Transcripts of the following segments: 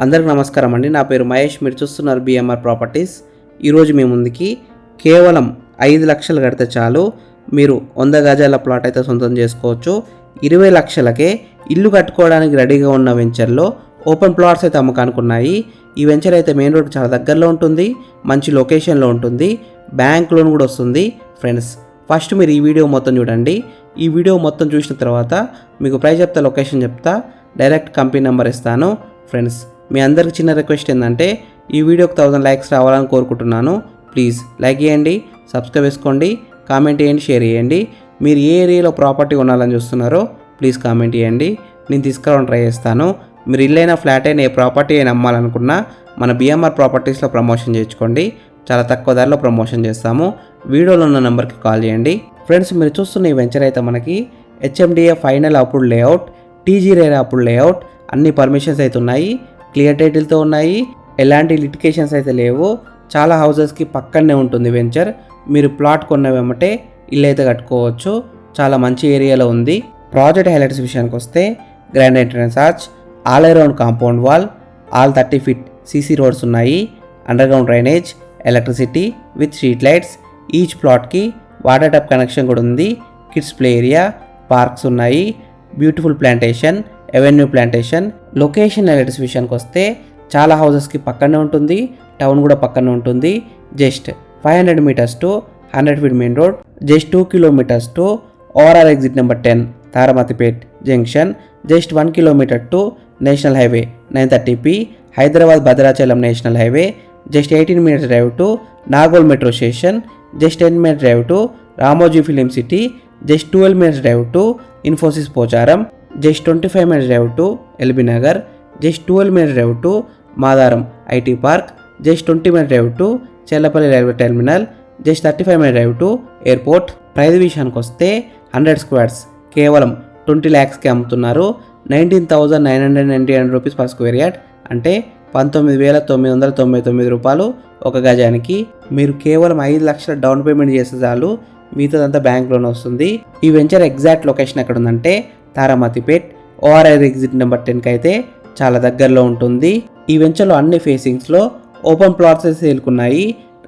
అందరికీ నమస్కారం అండి. నా పేరు మహేష్. మీరు చూస్తున్నారు బిఎంఆర్ ప్రాపర్టీస్. ఈరోజు మీ ముందుకి కేవలం 5 లక్షలు కడితే చాలు మీరు 100 గజాల ప్లాట్ అయితే సొంతం చేసుకోవచ్చు. 20 లక్షలకే ఇల్లు కట్టుకోవడానికి రెడీగా ఉన్న వెంచర్లో ఓపెన్ ప్లాట్స్ అయితే అమ్మకానికి ఉన్నాయి. ఈ వెంచర్ అయితే మెయిన్ రోడ్ చాలా దగ్గరలో ఉంటుంది, మంచి లొకేషన్లో ఉంటుంది, బ్యాంక్ లోన్ కూడా వస్తుంది. ఫ్రెండ్స్, ఫస్ట్ మీరు ఈ వీడియో మొత్తం చూడండి. ఈ వీడియో మొత్తం చూసిన తర్వాత మీకు ప్రైస్ చెప్తా, లొకేషన్ చెప్తా, డైరెక్ట్ కంపెనీ నెంబర్ ఇస్తాను. ఫ్రెండ్స్, మీ అందరికి చిన్న రిక్వెస్ట్ ఏంటంటే ఈ వీడియోకి 1000 లైక్స్ రావాలని కోరుకుంటున్నాను. ప్లీజ్ లైక్ చేయండి, సబ్స్క్రైబ్ చేసుకోండి, కామెంట్ చేయండి, షేర్ చేయండి. మీరు ఏ ఏరియాలో ప్రాపర్టీ కొనాలని చూస్తున్నారో ప్లీజ్ కామెంట్ చేయండి, నేను తీసుకురావడానికి ట్రై చేస్తాను. మీరు ఇల్లైనా ఫ్లాట్ అయినా ఏ ప్రాపర్టీ అయినా అమ్మాలనుకున్నా మన బిఎంఆర్ ప్రాపర్టీస్లో ప్రమోషన్ చేయించుకోండి. చాలా తక్కువ ధరలో ప్రమోషన్ చేస్తాము. వీడియోలో ఉన్న నెంబర్కి కాల్ చేయండి. ఫ్రెండ్స్, మీరు చూస్తున్న ఈ వెంచర్ అయితే మనకి HMDA final approved layout, TG RERA approved layout, అన్ని పర్మిషన్స్ అయితే ఉన్నాయి, క్లియర్ టైటిల్తో ఉన్నాయి, ఎలాంటి లిటికేషన్స్ అయితే లేవు. చాలా హౌజెస్కి పక్కనే ఉంటుంది వెంచర్. మీరు ప్లాట్ కొన్నవేమంటే ఇల్లు అయితే కట్టుకోవచ్చు. చాలా మంచి ఏరియాలో ఉంది. ప్రాజెక్ట్ హైలైట్స్ విషయానికి వస్తే grand entrance arch, all around compound wall, all 30 feet CC roads ఉన్నాయి, underground drainage, electricity with street lights. Each ప్లాట్కి వాటర్ ట్యాప్ కనెక్షన్ కూడా ఉంది. కిడ్స్ ప్లే ఏరియా, పార్క్స్ ఉన్నాయి, beautiful plantation, avenue plantation. Location highlights విషయానికి వస్తే చాలా హౌజెస్కి పక్కనే ఉంటుంది, టౌన్ కూడా పక్కనే ఉంటుంది. Just 500 metres to 100 feet main road, just 2 kilometres to ORR exit number 10 Taramatipet junction, just 1 kilometre to national highway 930P Hyderabad Bhadrachalam national highway, just 18 minutes drive to Nagole metro station, just 10 minutes drive to Ramoji film city, just 12 minutes drive to Infosys Pocharam, just 25 minutes drive to LB Nagar, just 12 minutes drive to Madaram IT park, just 20 minutes drive to Chellapalli railway terminal, just 35 minutes drive to airport. Price విషయానికి వస్తే 100 squares కేవలం 20 lakhsకి అమ్ముతున్నారు. 19,999 rupees per square yard, అంటే 19,999 రూపాయలు ఒక గజానికి. మీరు కేవలం 5 లక్షల డౌన్ పేమెంట్ చేస్తే చాలు, మిగతాదంతా బ్యాంక్ లోన్ వస్తుంది. ఈ వెంచర్ ఎగ్జాక్ట్ లొకేషన్ ఎక్కడ ఉందంటే తారామతిపేట్ ఓఆర్ఆర్ ఎగ్జిట్ నెంబర్ 10కి అయితే చాలా దగ్గరలో ఉంటుంది. ఈ వెంచర్లో అన్ని ఫేసింగ్స్లో ఓపెన్ ప్లాట్స్ అయితే సేల్కున్నాయి,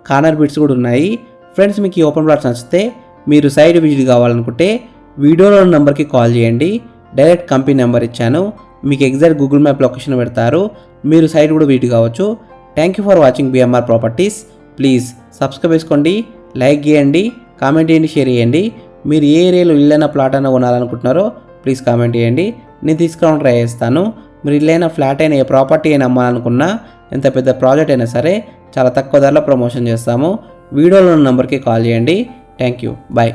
కార్నర్ బిట్స్ కూడా ఉన్నాయి. ఫ్రెండ్స్, మీకు ఈ ఓపెన్ ప్లాట్స్ నచ్చితే మీరు సైడ్ విజిట్ కావాలనుకుంటే వీడియోలో ఉన్న నెంబర్కి కాల్ చేయండి. డైరెక్ట్ కంపెనీ నెంబర్ ఇచ్చాను, మీకు ఎగ్జాక్ట్ గూగుల్ మ్యాప్ లొకేషన్ పెడతారు, మీరు సైడ్ కూడా విజిట్ కావచ్చు. Thank you for watching BMR properties. Please subscribe చేసుకోండి, లైక్ చేయండి, కామెంట్ చేయండి, షేర్ చేయండి. మీరు ఏ ఏరియాలో ఇల్లైనా ప్లాట్ అయినా కొనాలనుకుంటున్నారో ప్లీజ్ కామెంట్ చేయండి, నేను తీసుకురావడానికి ట్రై చేస్తాను. మీరు ఇల్లైనా ఫ్లాట్ అయినా ఏ ప్రాపర్టీ అయినా అమ్మాలనుకున్నా, ఎంత పెద్ద ప్రాజెక్ట్ అయినా సరే చాలా తక్కువ ధరలో ప్రమోషన్ చేస్తాము. వీడియోలో ఉన్న నెంబర్కి కాల్ చేయండి. Thank you, bye.